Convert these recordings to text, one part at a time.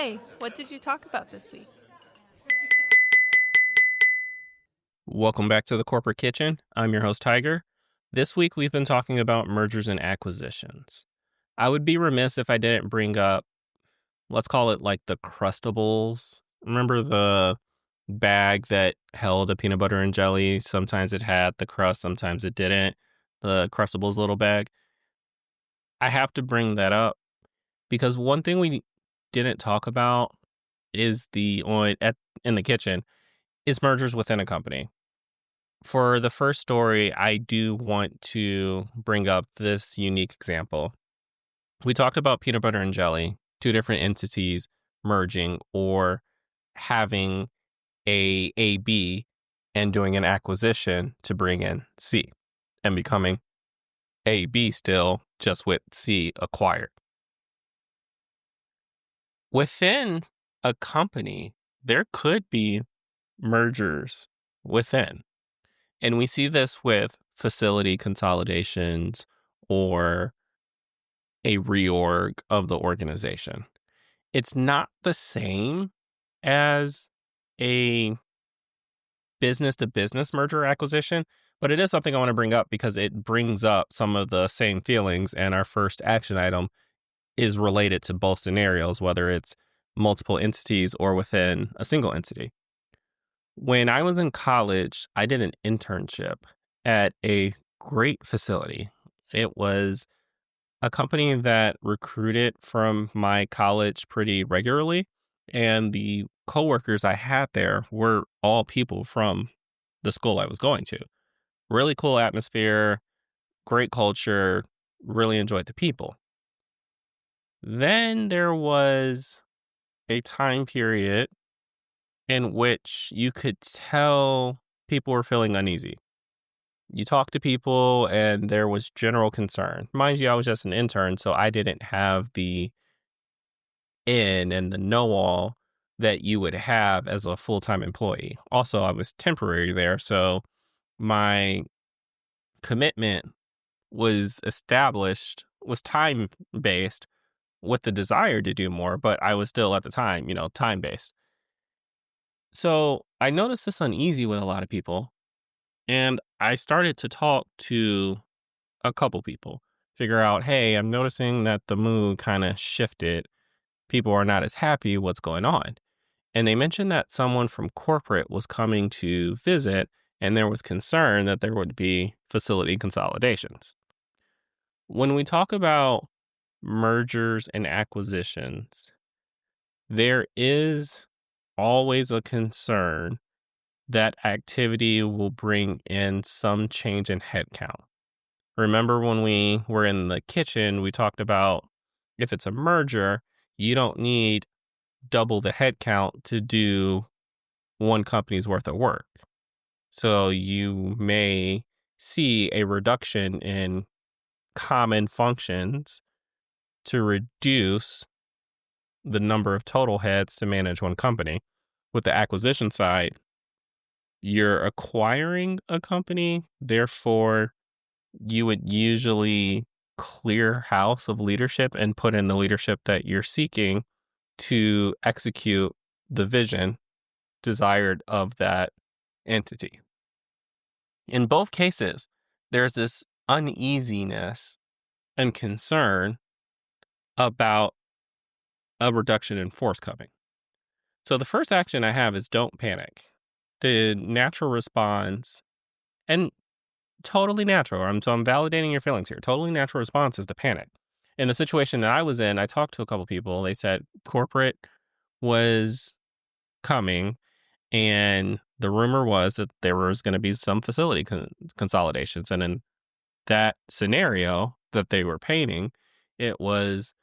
Hey, what did you talk about this week? Welcome back to the Corporate Kitchen. I'm your host, Tiger. This week, we've been talking about mergers and acquisitions. I would be remiss if I didn't bring up, let's call it like the Crustables. Remember the bag that held a peanut butter and jelly? Sometimes it had the crust, sometimes it didn't. The Crustables little bag. I have to bring that up because one thing we didn't talk about is in the kitchen is mergers within a company. For the first story, I do want to bring up this unique example. We talked about peanut butter and jelly, two different entities merging or having a B and doing an acquisition to bring in C and becoming AB still, just with C acquired. Within a company, there could be mergers within. And we see this with facility consolidations or a reorg of the organization. It's not the same as a business to business merger acquisition, but it is something I want to bring up because it brings up some of the same feelings. And our first action item is related to both scenarios, whether it's multiple entities or within a single entity. When I was in college, I did an internship at a great facility. It was a company that recruited from my college pretty regularly, and the coworkers I had there were all people from the school I was going to. Really cool atmosphere, great culture, really enjoyed the people. Then there was a time period in which you could tell people were feeling uneasy. You talk to people and there was general concern. Mind you, I was just an intern, so I didn't have the in and the know all that you would have as a full time employee. Also, I was temporary there, so my commitment was time based with the desire to do more, but I was still at the time, time based. So I noticed this uneasy with a lot of people, and I started to talk to a couple people, figure out, hey, I'm noticing that the mood kind of shifted. People are not as happy. What's going on? And they mentioned that someone from corporate was coming to visit, and there was concern that there would be facility consolidations. When we talk about mergers and acquisitions, there is always a concern that activity will bring in some change in headcount. Remember when we were in the kitchen, we talked about if it's a merger, you don't need double the headcount to do one company's worth of work. So you may see a reduction in common functions to reduce the number of total heads to manage one company. With the acquisition side, you're acquiring a company, therefore you would usually clear house of leadership and put in the leadership that you're seeking to execute the vision desired of that entity. In both cases, there's this uneasiness and concern about a reduction in force coming. So the first action I have is don't panic. The natural response, and totally natural. So I'm validating your feelings here. Totally natural response is to panic. In the situation that I was in, I talked to a couple people. They said corporate was coming, and the rumor was that there was going to be some facility consolidations. And in that scenario that they were painting, it was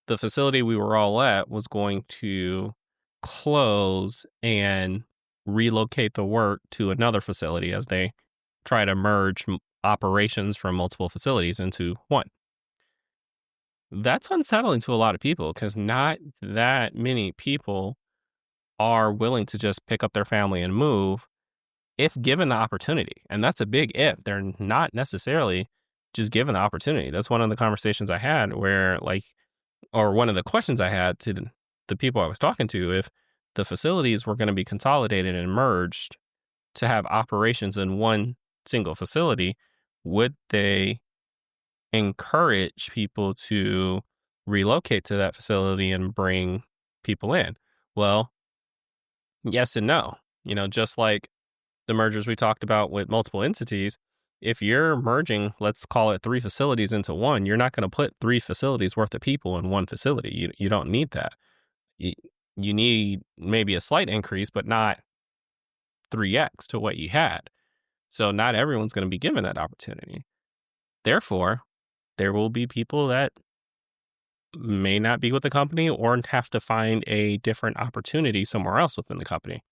the facility we were all at was going to close and relocate the work to another facility as they try to merge operations from multiple facilities into one. That's unsettling to a lot of people because not that many people are willing to just pick up their family and move if given the opportunity. And that's a big if. They're not necessarily just given the opportunity. That's one of the conversations I had where, or one of the questions I had to the people I was talking to, if the facilities were going to be consolidated and merged to have operations in one single facility, would they encourage people to relocate to that facility and bring people in? Well, yes and no. Just like the mergers we talked about with multiple entities, if you're merging, let's call it 3 facilities into one, you're not going to put 3 facilities worth of people in one facility. You don't need that. You, you need maybe a slight increase, but not 3x to what you had. So not everyone's going to be given that opportunity. Therefore, there will be people that may not be with the company or have to find a different opportunity somewhere else within the company.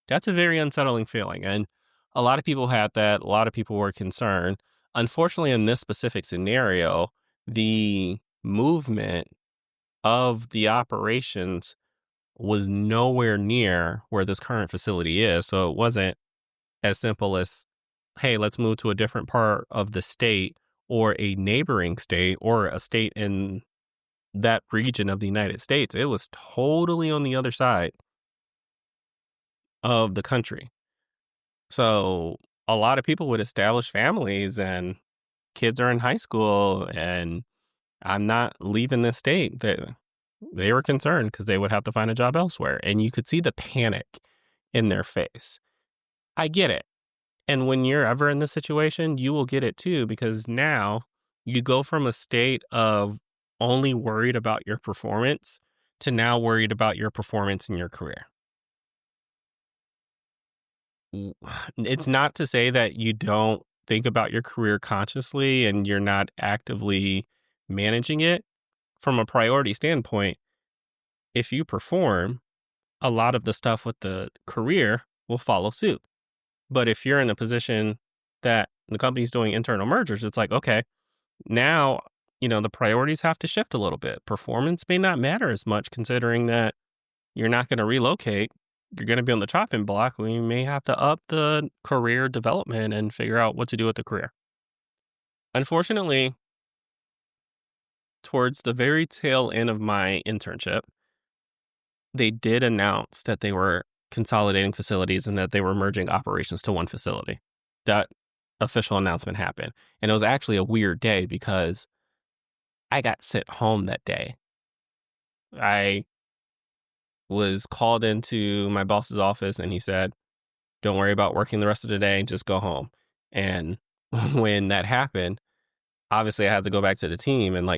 That's a very unsettling feeling. And a lot of people had that. A lot of people were concerned. Unfortunately, in this specific scenario, the movement of the operations was nowhere near where this current facility is. So it wasn't as simple as, hey, let's move to a different part of the state or a neighboring state or a state in that region of the United States. It was totally on the other side of the country. So a lot of people would establish families and kids are in high school and I'm not leaving this state. They were concerned because they would have to find a job elsewhere. And you could see the panic in their face. I get it. And when you're ever in this situation, you will get it too, because now you go from a state of only worried about your performance to now worried about your performance in your career. It's not to say that you don't think about your career consciously and you're not actively managing it. From a priority standpoint, if you perform, a lot of the stuff with the career will follow suit. But if you're in a position that the company's doing internal mergers, it's like, okay, now, the priorities have to shift a little bit. Performance may not matter as much considering that you're not going to relocate. You're going to be on the chopping block. We may have to up the career development and figure out what to do with the career. Unfortunately, towards the very tail end of my internship, they did announce that they were consolidating facilities and that they were merging operations to one facility. That official announcement happened. And it was actually a weird day because I got sent home that day. I was called into my boss's office and he said, don't worry about working the rest of the day, just go home. And when that happened, obviously I had to go back to the team and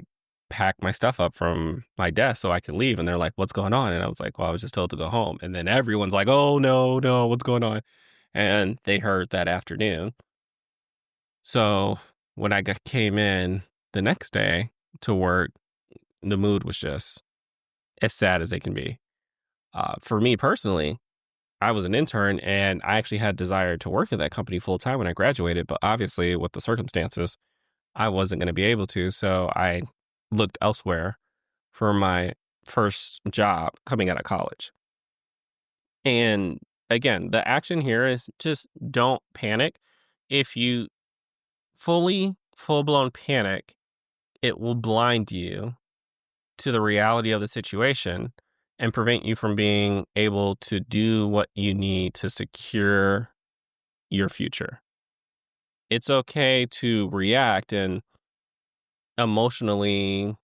pack my stuff up from my desk so I could leave. And they're like, what's going on? And I was like, well, I was just told to go home. And then everyone's like, oh, no, what's going on? And they heard that afternoon. So when I came in the next day to work, the mood was just as sad as it can be. For me personally, I was an intern and I actually had desire to work at that company full time when I graduated. But obviously with the circumstances, I wasn't going to be able to. So I looked elsewhere for my first job coming out of college. And again, the action here is just don't panic. If you full-blown panic, it will blind you to the reality of the situation and prevent you from being able to do what you need to secure your future. It's okay to react and emotionally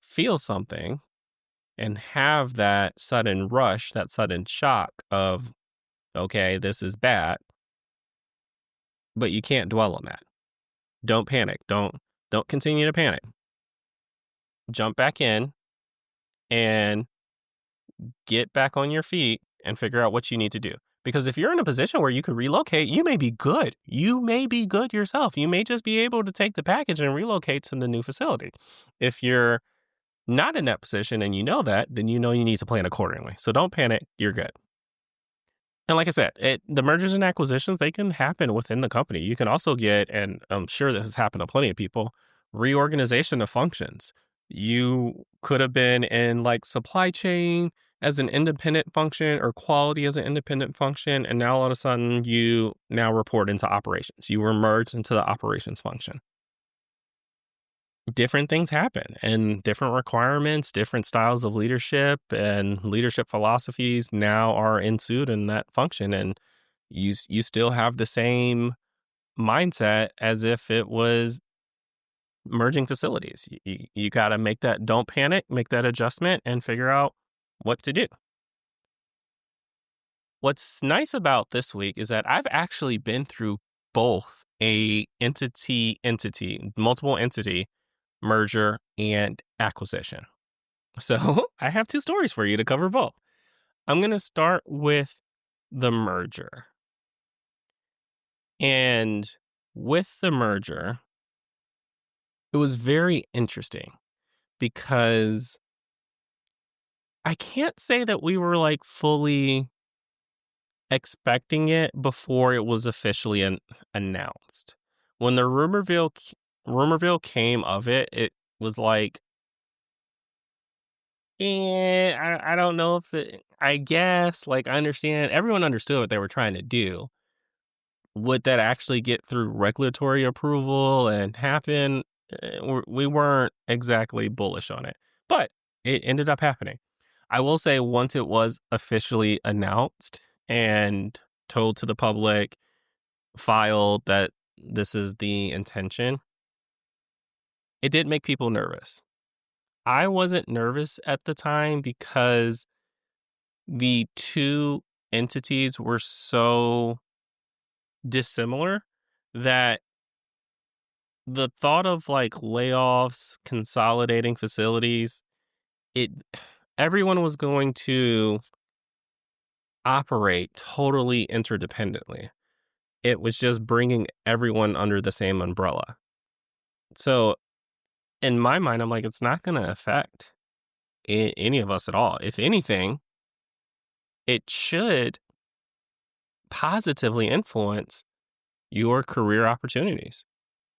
feel something and have that sudden rush, that sudden shock of, okay, this is bad, but you can't dwell on that. Don't panic. Don't continue to panic. Jump back in and get back on your feet and figure out what you need to do. Because if you're in a position where you could relocate, you may be good. You may be good yourself. You may just be able to take the package and relocate to the new facility. If you're not in that position and you know that, then you know you need to plan accordingly. So don't panic. You're good. And like I said, the mergers and acquisitions, they can happen within the company. You can also get, and I'm sure this has happened to plenty of people, reorganization of functions. You could have been in supply chain as an independent function or quality as an independent function. And now all of a sudden you now report into operations. You were merged into the operations function. different things happen and different requirements, different styles of leadership and leadership philosophies now are ensued in that function. And you still have the same mindset as if it was merging facilities. You got to make that, don't panic, make that adjustment and figure out what to do. What's nice about this week is that I've actually been through both a multiple entity merger and acquisition. So I have two stories for you to cover both. I'm going to start with the merger. And with the merger, it was very interesting because I can't say that we were like fully expecting it before it was officially announced. When the rumorville came of it, it was like, I don't know if I guess, like, I understand. Everyone understood what they were trying to do. Would that actually get through regulatory approval and happen? We weren't exactly bullish on it, but it ended up happening. I will say once it was officially announced and told to the public, filed that this is the intention, it did make people nervous. I wasn't nervous at the time because the two entities were so dissimilar that the thought of like layoffs, consolidating facilities, it everyone was going to operate totally interdependently. It was just bringing everyone under the same umbrella. So in my mind, I'm like, it's not going to affect any of us at all. If anything, it should positively influence your career opportunities.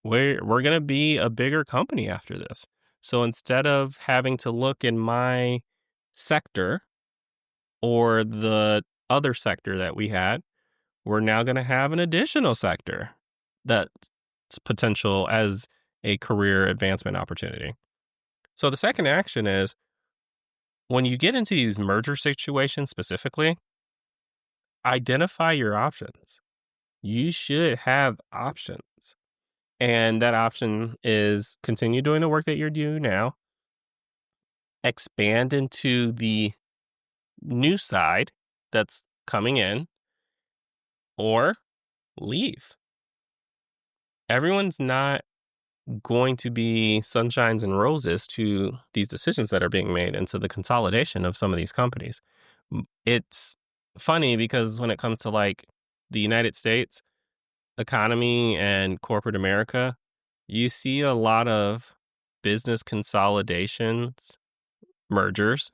We're going to be a bigger company after this. So instead of having to look in my sector or the other sector that we had, we're now going to have an additional sector that's potential as a career advancement opportunity. So the second action is when you get into these merger situations specifically, identify your options. You should have options. And that option is continue doing the work that you're doing now, expand into the new side that's coming in, or leave. Everyone's not going to be sunshines and roses to these decisions that are being made and to the consolidation of some of these companies. It's funny because when it comes to like the United States economy and corporate America, you see a lot of business consolidations, mergers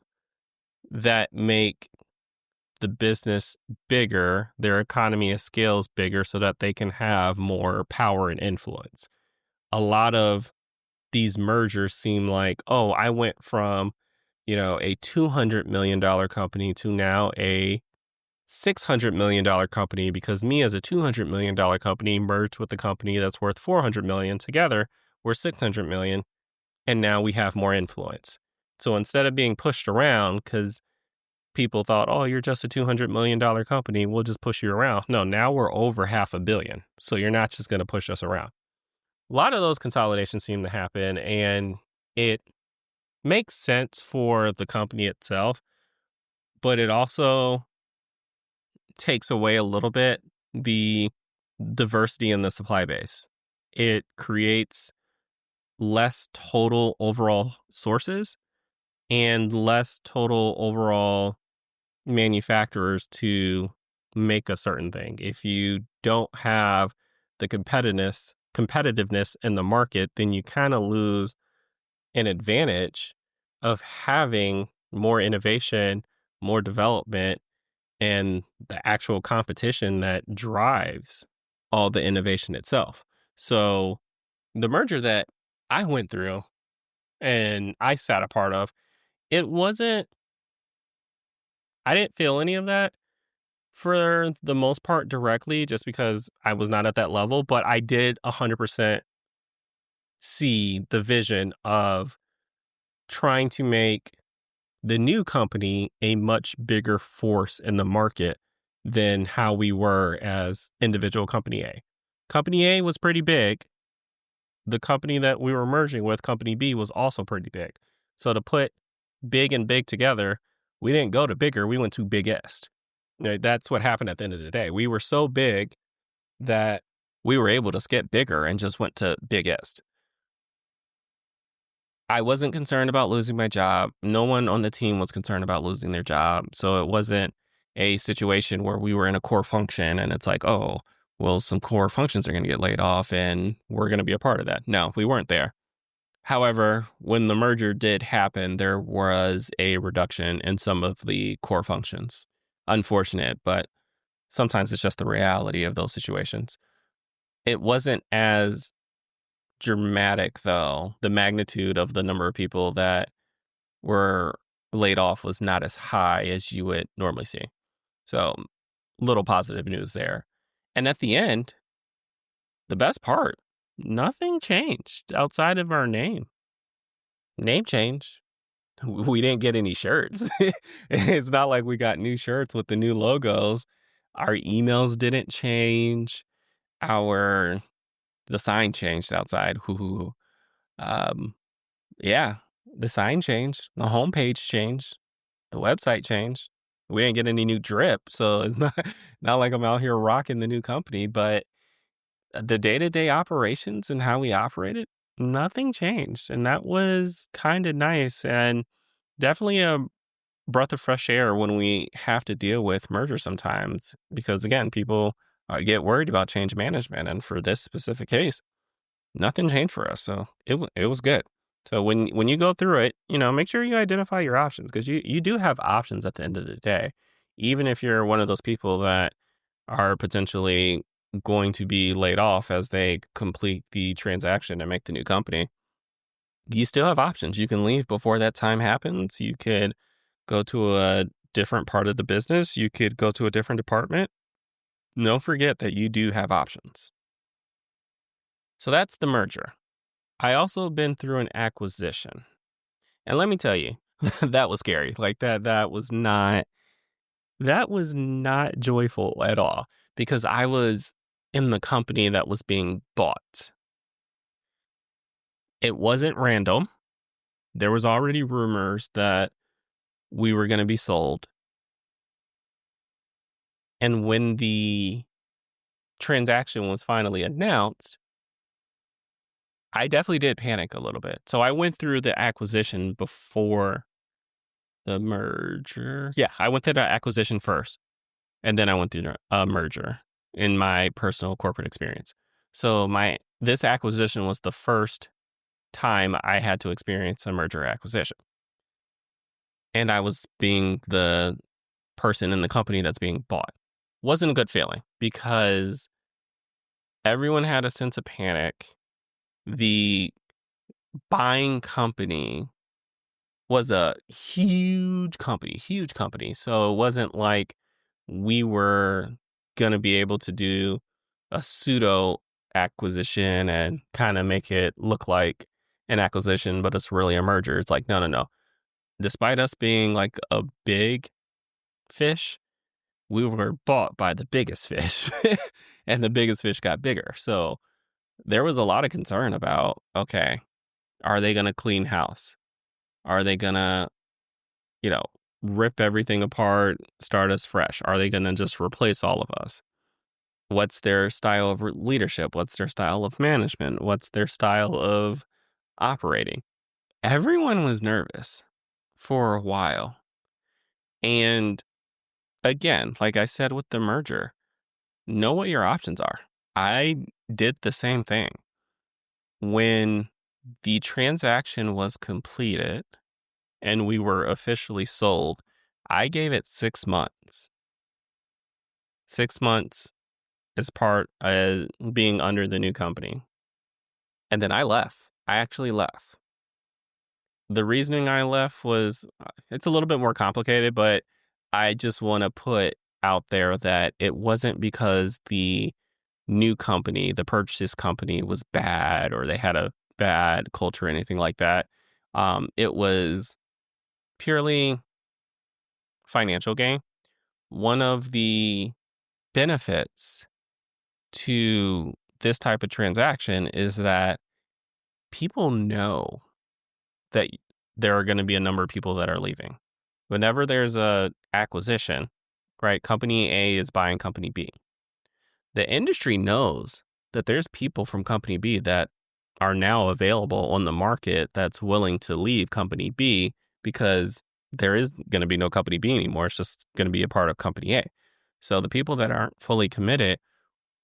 that make the business bigger, their economy of scale is bigger so that they can have more power and influence. A lot of these mergers seem like, oh, I went from, a $200 million company to now a $600 million company because me as a $200 million company merged with a company that's worth $400 million. Together, we're $600 million, and now we have more influence. So instead of being pushed around because people thought, oh, you're just a $200 million company, we'll just push you around. No, now we're over $500 million. So you're not just going to push us around. A lot of those consolidations seem to happen, and it makes sense for the company itself, but it also takes away a little bit the diversity in the supply base. It creates less total overall sources and less total overall manufacturers to make a certain thing. If you don't have the competitiveness in the market, then you kind of lose an advantage of having more innovation, more development, and the actual competition that drives all the innovation itself. So the merger that I went through and I sat a part of, I didn't feel any of that for the most part directly just because I was not at that level, but I did 100% see the vision of trying to make the new company a much bigger force in the market than how we were as individual company A. Company A was pretty big. The company that we were merging with, Company B, was also pretty big. So to put big and big together, we didn't go to bigger, we went to biggest. That's what happened at the end of the day. We were so big that we were able to get bigger and just went to biggest. I wasn't concerned about losing my job. No one on the team was concerned about losing their job. So it wasn't a situation where we were in a core function and it's like, oh, well, some core functions are going to get laid off and we're going to be a part of that. No, we weren't there. However, when the merger did happen, there was a reduction in some of the core functions. Unfortunate, but sometimes it's just the reality of those situations. It wasn't as dramatic, though. The magnitude of the number of people that were laid off was not as high as you would normally see. So, little positive news there. And at the end, the best part, nothing changed outside of our name. Name changed. We didn't get any shirts. It's not like we got new shirts with the new logos. Our emails didn't change. The sign changed outside. Um, yeah, the sign changed. The homepage changed. The website changed. We didn't get any new drip, so it's not like I'm out here rocking the new company, but the day-to-day operations and how we operated, nothing changed, and that was kind of nice and definitely a breath of fresh air when we have to deal with merger sometimes because, again, people get worried about change management, and for this specific case, nothing changed for us, so it was good. So when you go through it, make sure you identify your options because you do have options at the end of the day. Even if you're one of those people that are potentially going to be laid off as they complete the transaction and make the new company, you still have options. You can leave before that time happens. You could go to a different part of the business. You could go to a different department. Don't forget that you do have options. So that's the merger. I also been through an acquisition. And let me tell you, that was scary. Like that was not joyful at all because I was in the company that was being bought. It wasn't random. There was already rumors that we were going to be sold. And when the transaction was finally announced, I definitely did panic a little bit. So I went through the acquisition before the merger. Yeah, I went through the acquisition first, and then I went through a merger in my personal corporate experience. So this acquisition was the first time I had to experience a merger acquisition. And I was being the person in the company that's being bought. Wasn't a good feeling because everyone had a sense of panic. The buying company was a huge company. So it wasn't like we were going to be able to do a pseudo acquisition and kind of make it look like an acquisition, but it's really a merger. It's like, no. Despite us being like a big fish, we were bought by the biggest fish and the biggest fish got bigger. So there was a lot of concern about, okay, are they going to clean house? Are they going to, rip everything apart, start us fresh? Are they going to just replace all of us? What's their style of leadership? What's their style of management? What's their style of operating? Everyone was nervous for a while. And again, like I said with the merger, know what your options are. I did the same thing. When the transaction was completed and we were officially sold, I gave it 6 months. 6 months as part of being under the new company. And then I left. I actually left. The reasoning I left was, it's a little bit more complicated, but I just want to put out there that it wasn't because the new company, the purchase company, was bad or they had a bad culture or anything like that. It was purely financial gain. One of the benefits to this type of transaction is that people know that there are going to be a number of people that are leaving. Whenever there's a acquisition, right? Company A is buying company B. The industry knows that there's people from company B that are now available on the market that's willing to leave company B because there is going to be no company B anymore. It's just going to be a part of company A. So the people that aren't fully committed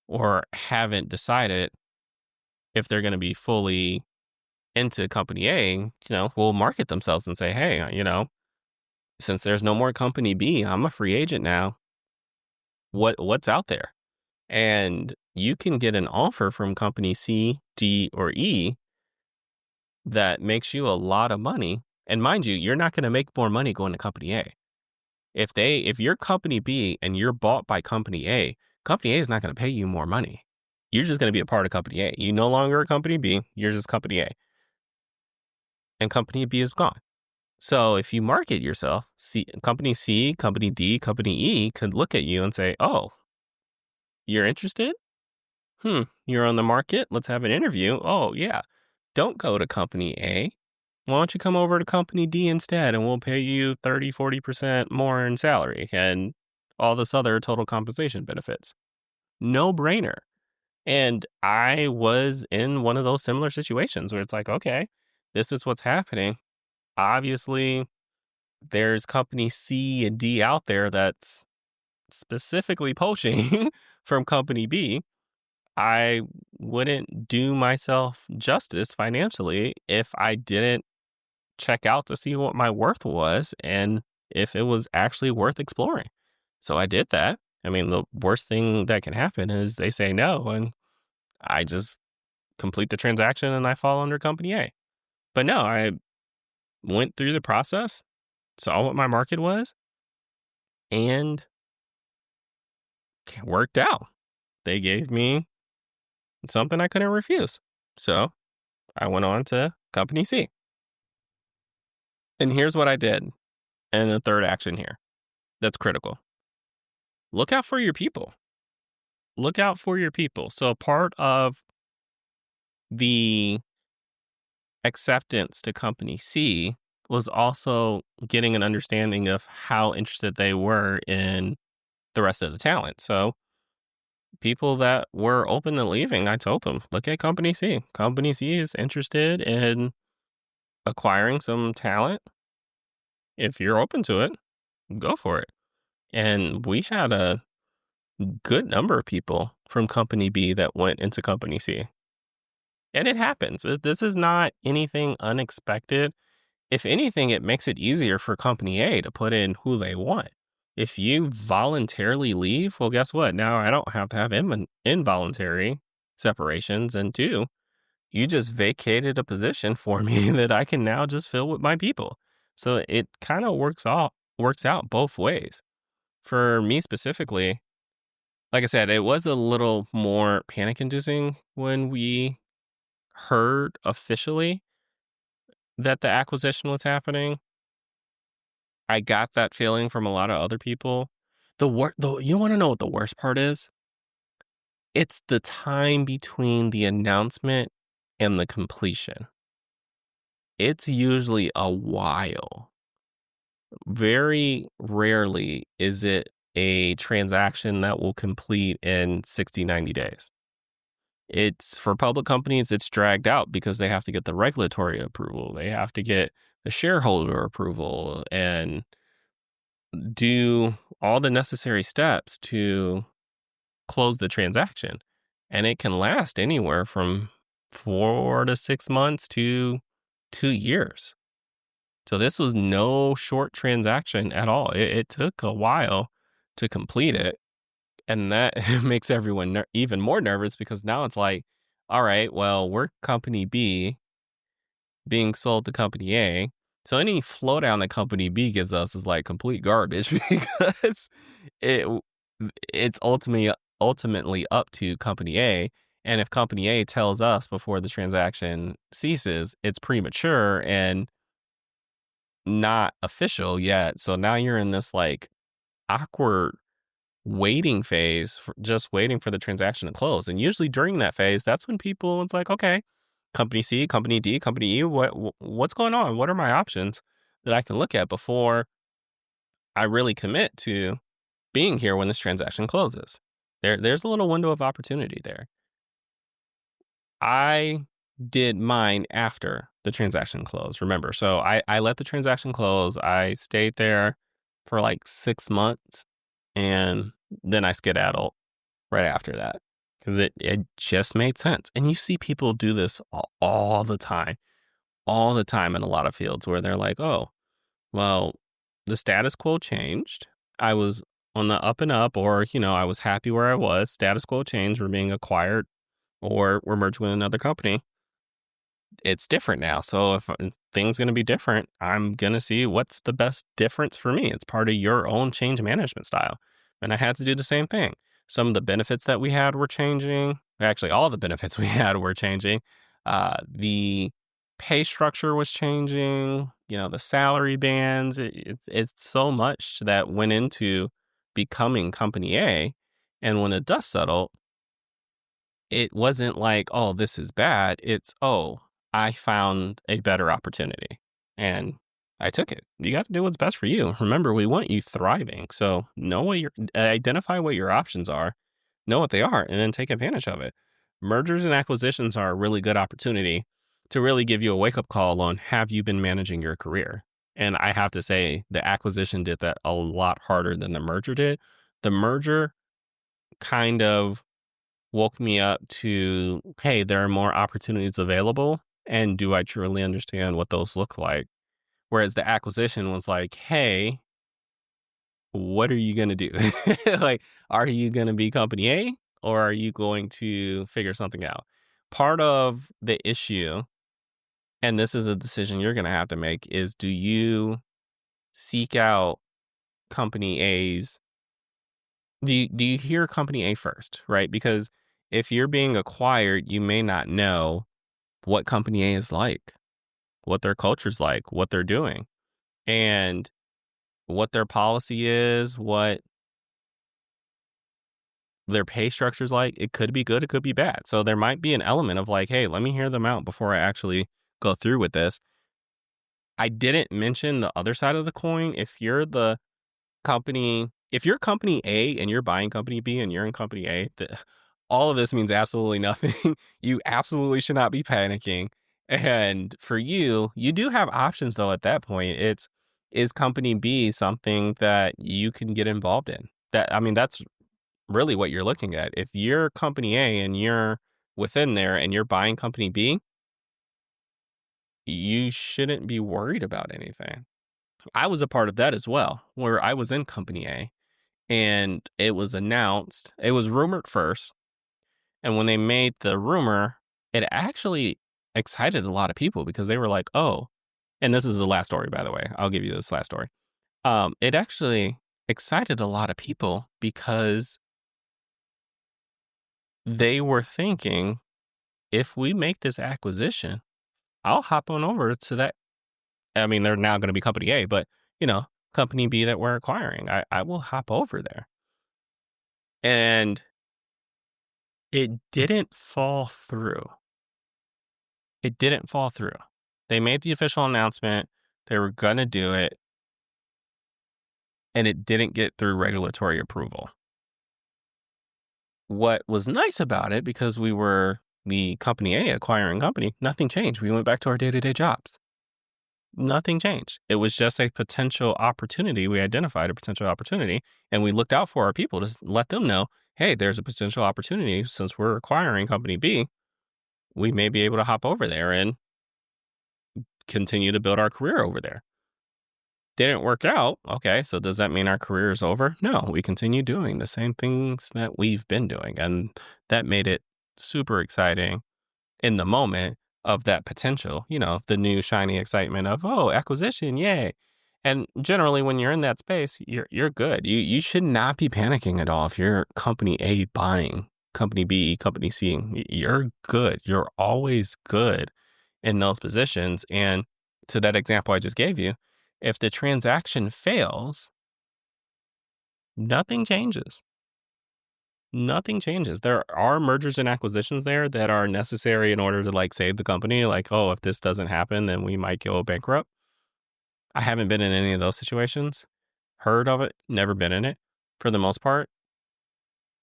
or haven't decided if they're going to be fully into company A, will market themselves and say, hey, since there's no more company B, I'm a free agent now. What's out there? And you can get an offer from company C, D, or E that makes you a lot of money. And mind you, you're not going to make more money going to company A. If you're company B and you're bought by company A is not going to pay you more money. You're just going to be a part of company A. You no longer are company B, you're just company A. And company B is gone. So if you market yourself, company C, company D, company E could look at you and say, oh, you're interested? You're on the market? Let's have an interview. Oh, yeah. Don't go to company A. Why don't you come over to company D instead and we'll pay you 30, 40% more in salary and all this other total compensation benefits. No brainer. And I was in one of those similar situations where it's like, okay, this is what's happening. Obviously, there's company C and D out there that's specifically poaching from company B. I wouldn't do myself justice financially if I didn't check out to see what my worth was and if it was actually worth exploring. So I did that. I mean, the worst thing that can happen is they say no, and I just complete the transaction and I fall under company A. But no, I went through the process, saw what my market was, and it worked out. They gave me something I couldn't refuse. So I went on to company C. And here's what I did. And the third action here that's critical. Look out for your people. Look out for your people. So part of the acceptance to company C was also getting an understanding of how interested they were in the rest of the talent. So people that were open to leaving, I told them, look at company C. Company C is interested in acquiring some talent. If you're open to it, go for it. And we had a good number of people from company B that went into company C. And it happens. This is not anything unexpected. If anything, it makes it easier for company A to put in who they want. If you voluntarily leave, well, guess what? Now I don't have to have involuntary separations. And two, you just vacated a position for me that I can now just fill with my people. So it kind of works out both ways. For me specifically, like I said, it was a little more panic inducing when we heard officially that the acquisition was happening. I got that feeling from a lot of other people. You want to know what the worst part is? It's the time between the announcement and the completion. It's usually a while. Very rarely is it a transaction that will complete in 60, 90 days. It's for public companies, it's dragged out because they have to get the regulatory approval. They have to get the shareholder approval and do all the necessary steps to close the transaction. And it can last anywhere from 4 to 6 months to 2 years. So this was no short transaction at all. It took a while to complete it. And that makes everyone even more nervous because now it's like, all right, well, we're company B being sold to company A. So any flow down that company B gives us is like complete garbage because it's ultimately up to company A. And if company A tells us before the transaction ceases, it's premature and not official yet. So now you're in this like awkward waiting phase, just waiting for the transaction to close. And usually during that phase, that's when people, it's like, okay, company C, company D, company E, what's going on? What are my options that I can look at before I really commit to being here when this transaction closes? There's a little window of opportunity there. I did mine after the transaction closed, remember. So I let the transaction close. I stayed there for like 6 months and then I skedaddled right after that because it just made sense. And you see people do this all the time in a lot of fields where they're like, oh, well, the status quo changed. I was on the up and up, or, I was happy where I was. Status quo changed. We're being acquired or we're merged with another company. It's different now. So if things going to be different, I'm going to see what's the best difference for me. It's part of your own change management style. And I had to do the same thing. Some of the benefits that we had were changing. Actually, all the benefits we had were changing. The pay structure was changing, the salary bands. It's so much that went into becoming company A. And when the dust settled, it wasn't like, oh, this is bad. It's, oh, I found a better opportunity and I took it. You got to do what's best for you. Remember, we want you thriving. So identify what your options are, know what they are, and then take advantage of it. Mergers and acquisitions are a really good opportunity to really give you a wake-up call on, have you been managing your career? And I have to say the acquisition did that a lot harder than the merger did. The merger kind of woke me up to, hey, there are more opportunities available. And do I truly understand what those look like? Whereas the acquisition was like, hey, what are you going to do? Like, are you going to be company A or are you going to figure something out? Part of the issue, and this is a decision you're going to have to make, is do you seek out company A's? Do you hear company A first, right? Because if you're being acquired, you may not know what company A is like, what their culture's like, what they're doing, and what their policy is, what their pay structure's like. It could be good, it could be bad. So there might be an element of like, hey, let me hear them out before I actually go through with this. I didn't mention the other side of the coin. If you're company A and you're buying company B and you're in company A, all of this means absolutely nothing. You absolutely should not be panicking. And for you do have options though at that point. Is company B something that you can get involved in? That's really what you're looking at. If you're company A and you're within there and you're buying company B, you shouldn't be worried about anything. I was a part of that as well, where I was in company A and it was announced, it was rumored first. And when they made the rumor, it actually excited a lot of people because they were like, oh, and this is the last story, by the way. I'll give you this last story. It actually excited a lot of people because they were thinking, if we make this acquisition, I'll hop on over to that. I mean, they're now going to be company A, but company B that we're acquiring, I will hop over there. And it didn't fall through. It didn't fall through. They made the official announcement. They were going to do it. And it didn't get through regulatory approval. What was nice about it, because we were the company A acquiring company, nothing changed. We went back to our day-to-day jobs. Nothing changed. It was just a potential opportunity. We identified a potential opportunity and we looked out for our people to let them know, hey, there's a potential opportunity. Since we're acquiring company B, we may be able to hop over there and continue to build our career over there. Didn't work out. Okay, so does that mean our career is over? No, we continue doing the same things that we've been doing. And that made it super exciting in the moment of that potential, the new shiny excitement of, oh, acquisition, yay. And generally when you're in that space, you're good. You should not be panicking at all if you're company A buying company B, company C, you're good. You're always good in those positions. And to that example I just gave you, if the transaction fails, nothing changes. Nothing changes. There are mergers and acquisitions there that are necessary in order to like save the company. Like, oh, if this doesn't happen, then we might go bankrupt. I haven't been in any of those situations. Heard of it, never been in it. For the most part,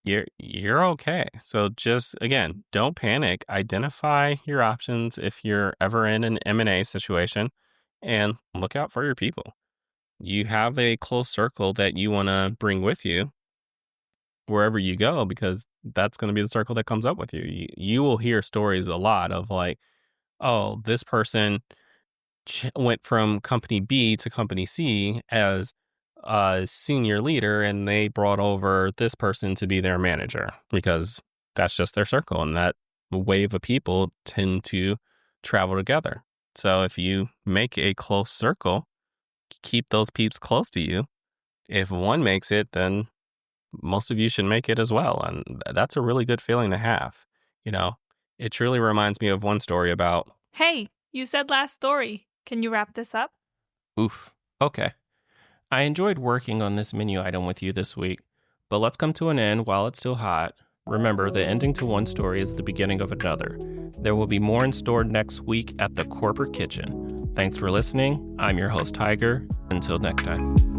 you're okay. So just again, don't panic. Identify your options if you're ever in an M&A situation and look out for your people. You have a close circle that you want to bring with you wherever you go because that's going to be the circle that comes up with you. You will hear stories a lot of like, oh, this person went from company B to company C as a senior leader and they brought over this person to be their manager because that's just their circle and that wave of people tend to travel together. So if you make a close circle, keep those peeps close to you. If one makes it, then most of you should make it as well. And that's a really good feeling to have. You know, it truly reminds me of one story about. Hey, you said last story. Can you wrap this up? Oof. Okay. I enjoyed working on this menu item with you this week, but let's come to an end while it's still hot. Remember, the ending to one story is the beginning of another. There will be more in store next week at the Corporate Kitchen. Thanks for listening. I'm your host, Tiger. Until next time.